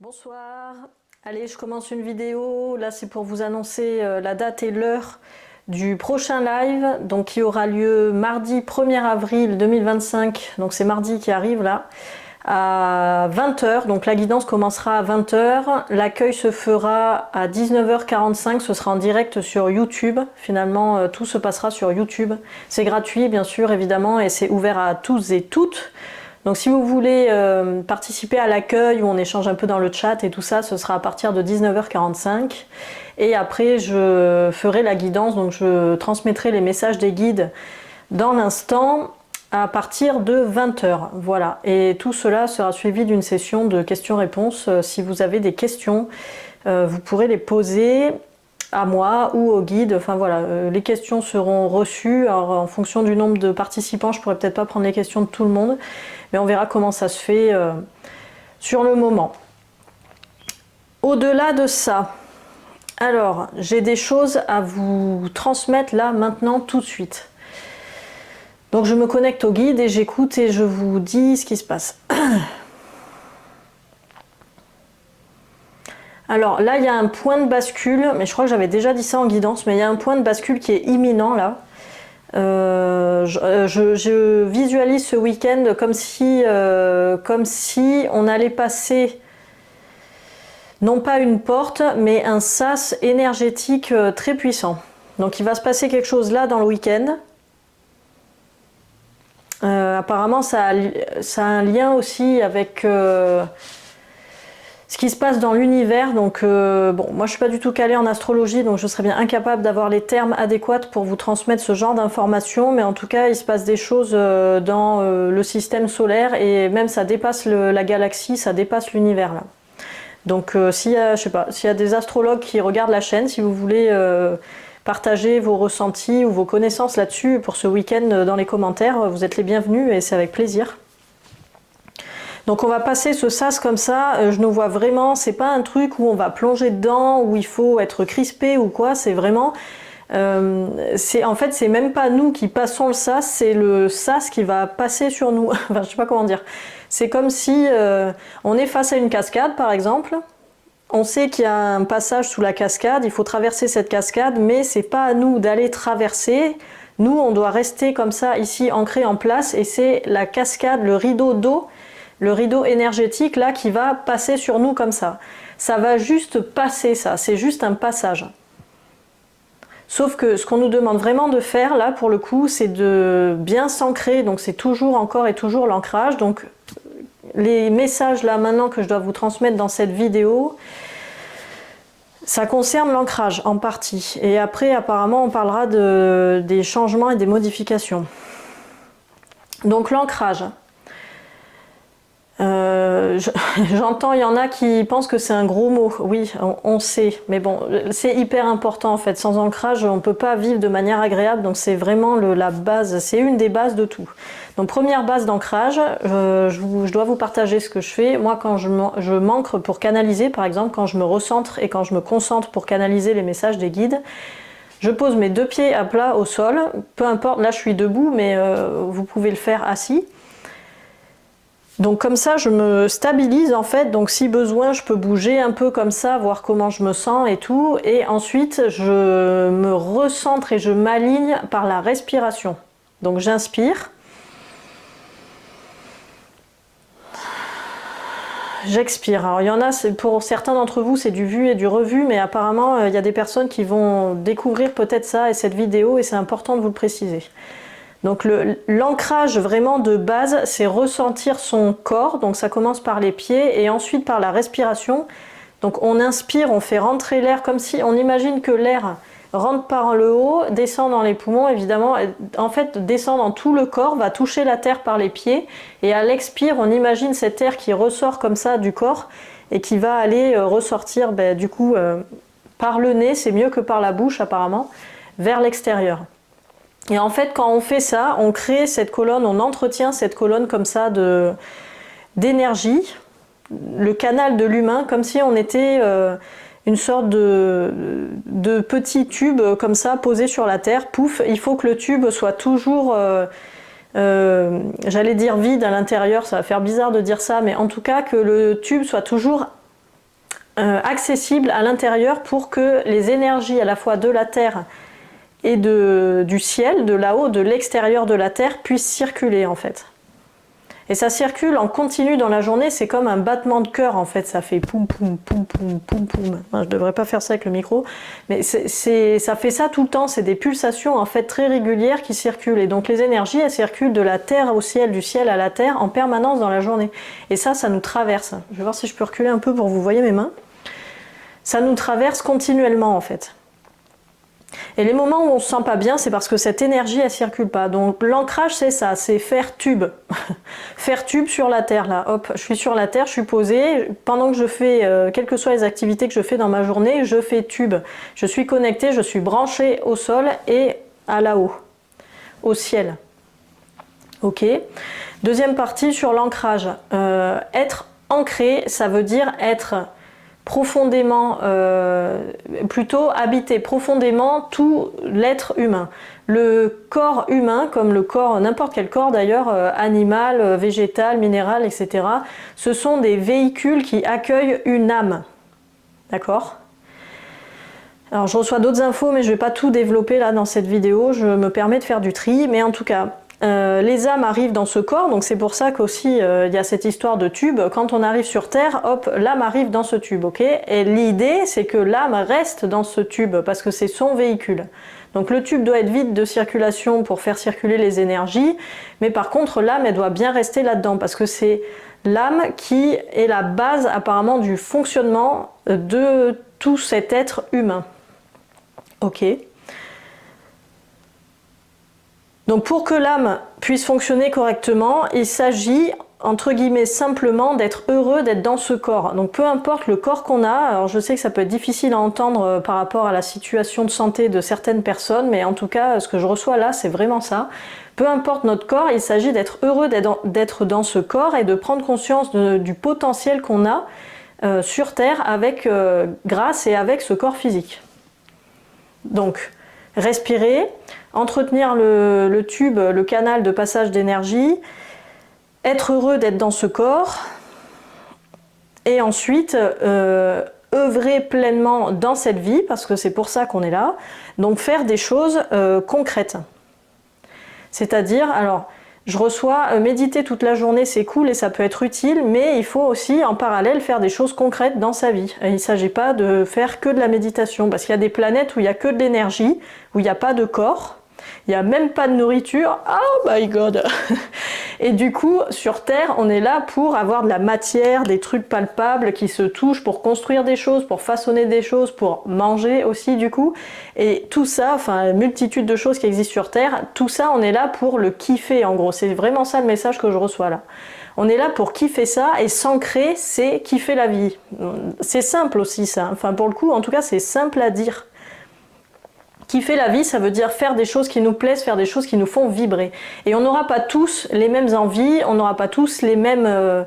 Bonsoir, allez je commence une vidéo, là c'est pour vous annoncer la date et l'heure du prochain live, donc qui aura lieu mardi 1er avril 2025, donc c'est mardi qui arrive là, à 20h, donc la guidance commencera à 20h, l'accueil se fera à 19h45, ce sera en direct sur YouTube, finalement tout se passera sur YouTube, c'est gratuit bien sûr évidemment et c'est ouvert à tous et toutes. Donc si vous voulez participer à l'accueil où on échange un peu dans le chat et tout ça, ce sera à partir de 19h45. Et après je ferai la guidance, donc je transmettrai les messages des guides dans l'instant à partir de 20h. Voilà. Et tout cela sera suivi d'une session de questions-réponses. Si vous avez des questions, vous pourrez les poser à moi ou au guide. Enfin voilà, les questions seront reçues. Alors en fonction du nombre de participants, je pourrais peut-être pas prendre les questions de tout le monde. Mais on verra comment ça se fait sur le moment. Au-delà de ça, alors j'ai des choses à vous transmettre là, maintenant, tout de suite. Donc je me connecte au guide et j'écoute et je vous dis ce qui se passe. Alors là, il y a un point de bascule, mais je crois que j'avais déjà dit ça en guidance, mais il y a un point de bascule qui est imminent là. Je visualise ce week-end comme si on allait passer non pas une porte mais un sas énergétique très puissant. Donc il va se passer quelque chose là dans le week-end. Apparemment ça a un lien aussi avec ce qui se passe dans l'univers, donc bon, moi je suis pas du tout calée en astrologie, donc je serais bien incapable d'avoir les termes adéquats pour vous transmettre ce genre d'informations, mais en tout cas il se passe des choses dans le système solaire et même ça dépasse la galaxie, ça dépasse l'univers là. Donc s'il y a, je sais pas, s'il y a des astrologues qui regardent la chaîne, si vous voulez partager vos ressentis ou vos connaissances là-dessus pour ce week-end dans les commentaires, vous êtes les bienvenus et c'est avec plaisir. Donc on va passer ce sas comme ça, je nous vois vraiment, c'est pas un truc où on va plonger dedans, où il faut être crispé ou quoi, c'est vraiment, en fait c'est même pas nous qui passons le sas, c'est le sas qui va passer sur nous, enfin je sais pas comment dire. C'est comme si on est face à une cascade par exemple, on sait qu'il y a un passage sous la cascade, il faut traverser cette cascade, mais c'est pas à nous d'aller traverser, nous on doit rester comme ça ici ancré en place et c'est la cascade, le rideau d'eau, le rideau énergétique là qui va passer sur nous comme ça. Ça va juste passer ça, c'est juste un passage. Sauf que ce qu'on nous demande vraiment de faire là pour le coup, c'est de bien s'ancrer, donc c'est toujours encore et toujours l'ancrage. Donc les messages là maintenant que je dois vous transmettre dans cette vidéo, ça concerne l'ancrage en partie. Et après apparemment on parlera des changements et des modifications. Donc l'ancrage. J'entends, il y en a qui pensent que c'est un gros mot. Oui, on sait, mais bon, c'est hyper important en fait. Sans ancrage, on ne peut pas vivre de manière agréable, donc c'est vraiment la base, c'est une des bases de tout. Donc première base d'ancrage, je dois vous partager ce que je fais. Moi, quand je m'ancre pour canaliser, par exemple, quand je me recentre et quand je me concentre pour canaliser les messages des guides, je pose mes deux pieds à plat au sol, peu importe, là je suis debout, mais vous pouvez le faire assis. Donc comme ça je me stabilise en fait, donc si besoin je peux bouger un peu comme ça, voir comment je me sens et tout, et ensuite je me recentre et je m'aligne par la respiration. Donc j'inspire, j'expire. Alors il y en a, pour certains d'entre vous c'est du vu et du revu, mais apparemment il y a des personnes qui vont découvrir peut-être ça et cette vidéo et c'est important de vous le préciser. Donc l'ancrage vraiment de base, c'est ressentir son corps, donc ça commence par les pieds et ensuite par la respiration. Donc on inspire, on fait rentrer l'air comme si, on imagine que l'air rentre par le haut, descend dans les poumons évidemment, en fait descend dans tout le corps, va toucher la terre par les pieds et à l'expire on imagine cet air qui ressort comme ça du corps et qui va aller ressortir du coup par le nez, c'est mieux que par la bouche apparemment, vers l'extérieur. Et en fait, quand on fait ça, on crée cette colonne, on entretient cette colonne comme ça d'énergie, le canal de l'humain, comme si on était une sorte de petit tube comme ça posé sur la terre. Pouf, il faut que le tube soit toujours, j'allais dire vide à l'intérieur, ça va faire bizarre de dire ça, mais en tout cas que le tube soit toujours accessible à l'intérieur pour que les énergies à la fois de la Terre et du ciel, de là-haut, de l'extérieur de la Terre, puissent circuler en fait. Et ça circule en continu dans la journée, c'est comme un battement de cœur en fait, ça fait poum poum poum poum poum poum. Enfin, je devrais pas faire ça avec le micro, mais ça fait ça tout le temps, c'est des pulsations en fait très régulières qui circulent. Et donc les énergies, elles circulent de la Terre au ciel, du ciel à la Terre en permanence dans la journée. Et ça nous traverse. Je vais voir si je peux reculer un peu pour que vous voyez mes mains. Ça nous traverse continuellement en fait. Et les moments où on se sent pas bien, c'est parce que cette énergie, elle circule pas. Donc l'ancrage, c'est ça, c'est faire tube. Faire tube sur la Terre, là. Hop, je suis sur la Terre, je suis posée. Pendant que je fais, quelles que soient les activités que je fais dans ma journée, je fais tube. Je suis connectée, je suis branchée au sol et à là-haut, au ciel. Ok. Deuxième partie sur l'ancrage. Être ancré, ça veut dire être profondément, plutôt habiter profondément tout l'être humain. Le corps humain, comme le corps, n'importe quel corps d'ailleurs, animal, végétal, minéral, etc., ce sont des véhicules qui accueillent une âme. D'accord ? Alors je reçois d'autres infos, mais je ne vais pas tout développer là dans cette vidéo, je me permets de faire du tri, mais en tout cas, les âmes arrivent dans ce corps, donc c'est pour ça qu'aussi il y a cette histoire de tube. Quand on arrive sur Terre, hop, l'âme arrive dans ce tube, ok ? Et l'idée, c'est que l'âme reste dans ce tube, parce que c'est son véhicule. Donc le tube doit être vide de circulation pour faire circuler les énergies, mais par contre l'âme, elle doit bien rester là-dedans, parce que c'est l'âme qui est la base apparemment du fonctionnement de tout cet être humain. Ok ? Donc pour que l'âme puisse fonctionner correctement, il s'agit, entre guillemets, simplement d'être heureux d'être dans ce corps. Donc peu importe le corps qu'on a, alors je sais que ça peut être difficile à entendre par rapport à la situation de santé de certaines personnes, mais en tout cas, ce que je reçois là, c'est vraiment ça. Peu importe notre corps, il s'agit d'être heureux d'être dans ce corps et de prendre conscience du potentiel qu'on a sur Terre avec, grâce et avec ce corps physique. Donc, respirer, entretenir le tube, le canal de passage d'énergie, être heureux d'être dans ce corps, et ensuite œuvrer pleinement dans cette vie, parce que c'est pour ça qu'on est là, donc faire des choses concrètes. C'est-à-dire, alors, je reçois méditer toute la journée, c'est cool et ça peut être utile, mais il faut aussi en parallèle faire des choses concrètes dans sa vie. Et il ne s'agit pas de faire que de la méditation, parce qu'il y a des planètes où il n'y a que de l'énergie, où il n'y a pas de corps, il n'y a même pas de nourriture, oh my god. Et du coup, sur Terre, on est là pour avoir de la matière, des trucs palpables qui se touchent, pour construire des choses, pour façonner des choses, pour manger aussi du coup. Et tout ça, enfin, multitude de choses qui existent sur Terre, tout ça, on est là pour le kiffer en gros. C'est vraiment ça le message que je reçois là. On est là pour kiffer ça, et s'ancrer, c'est kiffer la vie. C'est simple aussi ça, enfin pour le coup, en tout cas, c'est simple à dire. Kiffer la vie, ça veut dire faire des choses qui nous plaisent, faire des choses qui nous font vibrer. Et on n'aura pas tous les mêmes envies, on n'aura pas tous les mêmes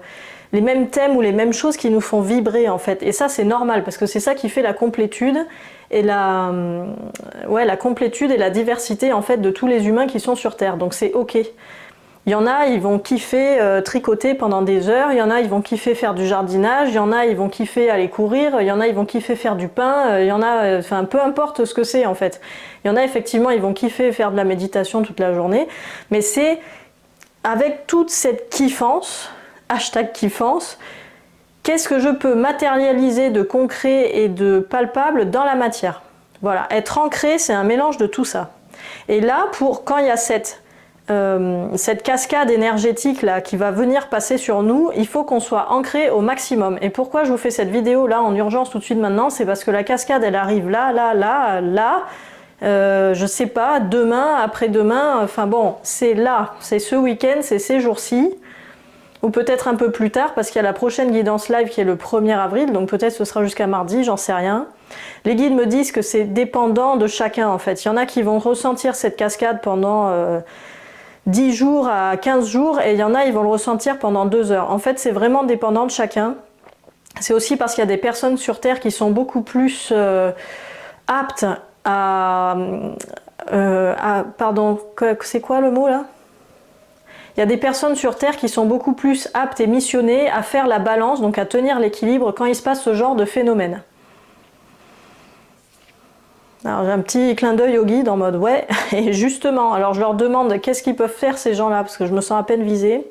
thèmes ou les mêmes choses qui nous font vibrer en fait. Et ça c'est normal, parce que c'est ça qui fait la complétude et la complétude et la diversité en fait de tous les humains qui sont sur Terre. Donc c'est ok. Il y en a, ils vont kiffer tricoter pendant des heures, il y en a, ils vont kiffer faire du jardinage, il y en a, ils vont kiffer aller courir, il y en a, ils vont kiffer faire du pain, il y en a, enfin peu importe ce que c'est en fait. Il y en a, effectivement, ils vont kiffer faire de la méditation toute la journée, mais c'est avec toute cette kiffance, hashtag kiffance, qu'est-ce que je peux matérialiser de concret et de palpable dans la matière. Voilà, être ancré, c'est un mélange de tout ça. Et là, quand il y a cette cascade énergétique là qui va venir passer sur nous, il faut qu'on soit ancré au maximum. Et pourquoi je vous fais cette vidéo là en urgence tout de suite maintenant, c'est parce que la cascade elle arrive là, je sais pas, demain, après-demain, enfin bon, c'est là, c'est ce week-end, c'est ces jours-ci, ou peut-être un peu plus tard, parce qu'il y a la prochaine guidance live qui est le 1er avril, donc peut-être ce sera jusqu'à mardi, j'en sais rien. Les guides me disent que c'est dépendant de chacun en fait. Il y en a qui vont ressentir cette cascade pendant 10 jours à 15 jours, et il y en a, ils vont le ressentir pendant 2 heures. En fait, c'est vraiment dépendant de chacun. C'est aussi parce qu'il y a des personnes sur Terre qui sont beaucoup plus aptes pardon, c'est quoi le mot là ? Il y a des personnes sur Terre qui sont beaucoup plus aptes et missionnées à faire la balance, donc à tenir l'équilibre quand il se passe ce genre de phénomène. Alors j'ai un petit clin d'œil au guide en mode ouais, et justement, alors je leur demande qu'est-ce qu'ils peuvent faire ces gens-là, parce que je me sens à peine visée.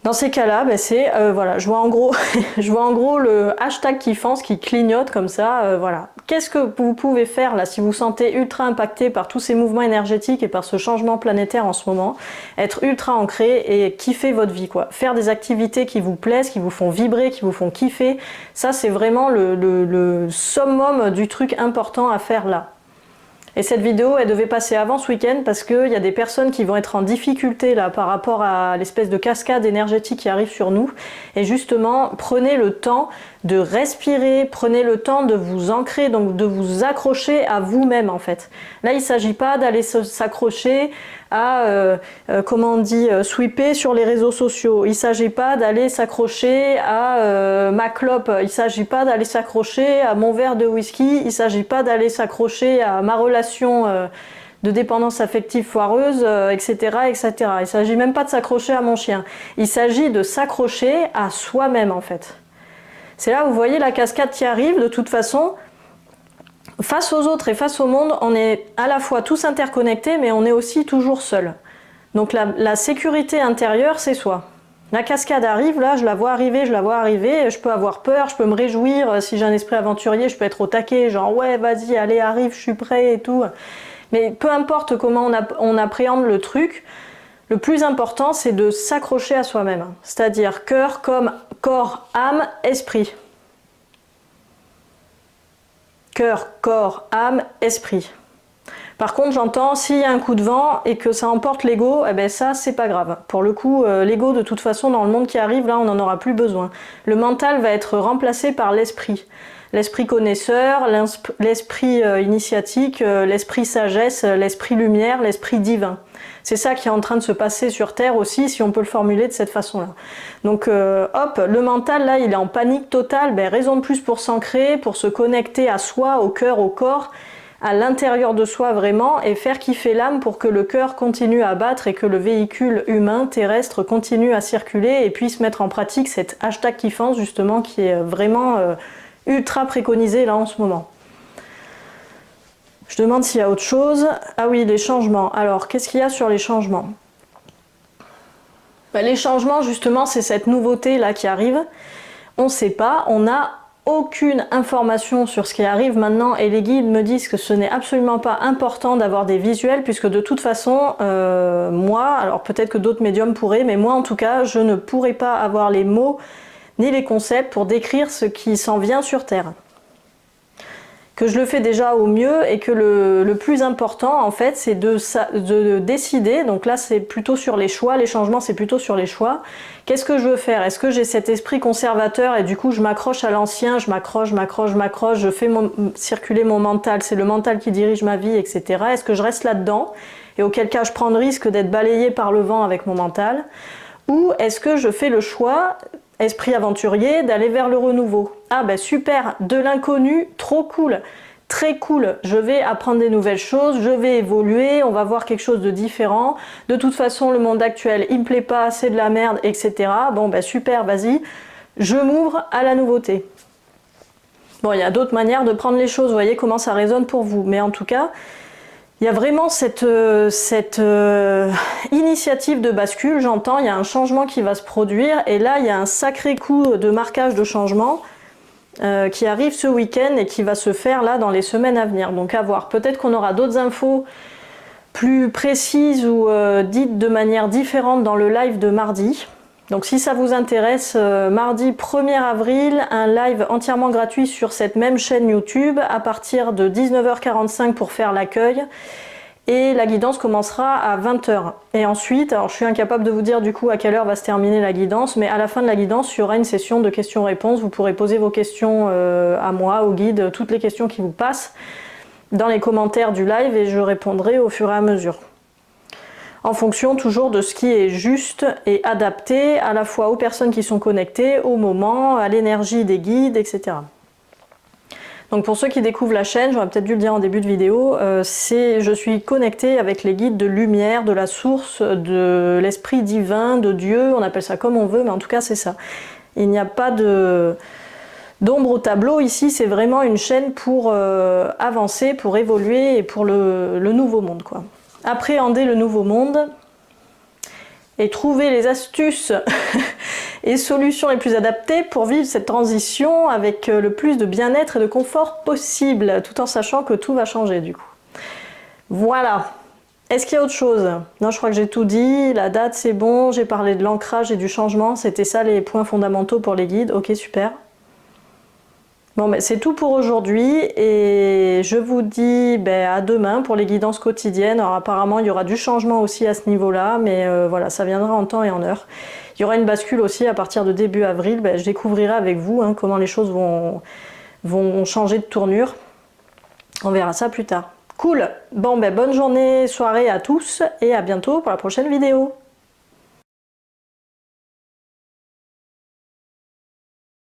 Dans ces cas-là, ben c'est voilà, je vois en gros le hashtag qui fonce, qui clignote comme ça, voilà. Qu'est-ce que vous pouvez faire là si vous sentez ultra impacté par tous ces mouvements énergétiques et par ce changement planétaire en ce moment? Être ultra ancré et kiffer votre vie, quoi. Faire des activités qui vous plaisent, qui vous font vibrer, qui vous font kiffer, ça c'est vraiment le summum du truc important à faire là. Et cette vidéo, elle devait passer avant ce week-end parce qu'il y a des personnes qui vont être en difficulté là par rapport à l'espèce de cascade énergétique qui arrive sur nous. Et justement, prenez le temps de respirer, prenez le temps de vous ancrer, donc de vous accrocher à vous-même en fait. Là, il ne s'agit pas d'aller s'accrocher à, comment on dit, sweeper sur les réseaux sociaux. Il ne s'agit pas d'aller s'accrocher à ma clope. Il ne s'agit pas d'aller s'accrocher à mon verre de whisky. Il ne s'agit pas d'aller s'accrocher à ma relation de dépendance affective foireuse, etc., etc. Il ne s'agit même pas de s'accrocher à mon chien. Il s'agit de s'accrocher à soi-même en fait. C'est là où vous voyez la cascade qui arrive. De toute façon, face aux autres et face au monde, on est à la fois tous interconnectés, mais on est aussi toujours seul. Donc la sécurité intérieure, c'est soi. La cascade arrive, là, je la vois arriver, je peux avoir peur, je peux me réjouir, si j'ai un esprit aventurier, je peux être au taquet, genre ouais, vas-y, allez, arrive, je suis prêt et tout. Mais peu importe comment on appréhende le truc, le plus important, c'est de s'accrocher à soi-même. C'est-à-dire cœur comme corps, âme, esprit. Cœur, corps, âme, esprit. Par contre, j'entends, s'il y a un coup de vent et que ça emporte l'ego, eh ben ça, c'est pas grave. Pour le coup, l'ego, de toute façon, dans le monde qui arrive, là, on n'en aura plus besoin. Le mental va être remplacé par l'esprit. L'esprit connaisseur, l'esprit initiatique, l'esprit sagesse, l'esprit lumière, l'esprit divin. C'est ça qui est en train de se passer sur Terre aussi, si on peut le formuler de cette façon-là. Donc hop, le mental, là, il est en panique totale. Ben, raison de plus pour s'ancrer, pour se connecter à soi, au cœur, au corps, à l'intérieur de soi vraiment, et faire kiffer l'âme pour que le cœur continue à battre et que le véhicule humain, terrestre, continue à circuler et puisse mettre en pratique cet hashtag kiffance, justement, qui est vraiment ultra préconisé là en ce moment. Je demande s'il y a autre chose. Ah oui, les changements. Alors, qu'est-ce qu'il y a sur les changements? Les changements, justement, c'est cette nouveauté là qui arrive. On ne sait pas, on n'a aucune information sur ce qui arrive maintenant et les guides me disent que ce n'est absolument pas important d'avoir des visuels puisque de toute façon, moi, alors peut-être que d'autres médiums pourraient, mais moi en tout cas, je ne pourrais pas avoir les mots ni les concepts pour décrire ce qui s'en vient sur Terre. Que je le fais déjà au mieux et que le plus important en fait c'est de décider, donc là c'est plutôt sur les choix, les changements c'est plutôt sur les choix. Qu'est-ce que je veux faire? Est-ce que j'ai cet esprit conservateur et du coup je m'accroche à l'ancien, je m'accroche, je fais circuler mon mental, c'est le mental qui dirige ma vie, etc. Est-ce que je reste là-dedans et auquel cas je prends le risque d'être balayé par le vent avec mon mental? Ou est-ce que je fais le choix, esprit aventurier, d'aller vers le renouveau? Ah ben super, de l'inconnu, trop cool, très cool, je vais apprendre des nouvelles choses, je vais évoluer, on va voir quelque chose de différent, de toute façon le monde actuel il me plaît pas, c'est de la merde, etc. Bon ben super, vas-y, je m'ouvre à la nouveauté. Bon, il y a d'autres manières de prendre les choses, vous voyez comment ça résonne pour vous, mais en tout cas, il y a vraiment cette initiative de bascule, j'entends, il y a un changement qui va se produire, et là il y a un sacré coup de marquage de changement qui arrive ce week-end et qui va se faire là dans les semaines à venir. Donc à voir, peut-être qu'on aura d'autres infos plus précises ou dites de manière différente dans le live de mardi. Donc si ça vous intéresse, mardi 1er avril, un live entièrement gratuit sur cette même chaîne YouTube à partir de 19h45 pour faire l'accueil. Et la guidance commencera à 20h. Et ensuite, alors je suis incapable de vous dire du coup à quelle heure va se terminer la guidance, mais à la fin de la guidance, il y aura une session de questions-réponses. Vous pourrez poser vos questions à moi, au guide, toutes les questions qui vous passent dans les commentaires du live et je répondrai au fur et à mesure. En fonction toujours de ce qui est juste et adapté à la fois aux personnes qui sont connectées, au moment, à l'énergie des guides, etc. Donc pour ceux qui découvrent la chaîne, j'aurais peut-être dû le dire en début de vidéo, je suis connectée avec les guides de lumière, de la source, de l'esprit divin, de Dieu, on appelle ça comme on veut, mais en tout cas c'est ça. Il n'y a pas d'ombre au tableau ici, c'est vraiment une chaîne pour avancer, pour évoluer et pour le nouveau monde, quoi. Appréhender le nouveau monde et trouver les astuces et solutions les plus adaptées pour vivre cette transition avec le plus de bien-être et de confort possible, tout en sachant que tout va changer du coup. Voilà. Est-ce qu'il y a autre chose? Non, je crois que j'ai tout dit. La date, c'est bon. J'ai parlé de l'ancrage et du changement. C'était ça les points fondamentaux pour les guides. Ok, super. Bon, ben, c'est tout pour aujourd'hui et je vous dis à demain pour les guidances quotidiennes. Alors apparemment il y aura du changement aussi à ce niveau-là, mais voilà, ça viendra en temps et en heure. Il y aura une bascule aussi à partir de début avril. Je découvrirai avec vous comment les choses vont changer de tournure. On verra ça plus tard. Cool. Bon, bonne journée, soirée à tous et à bientôt pour la prochaine vidéo.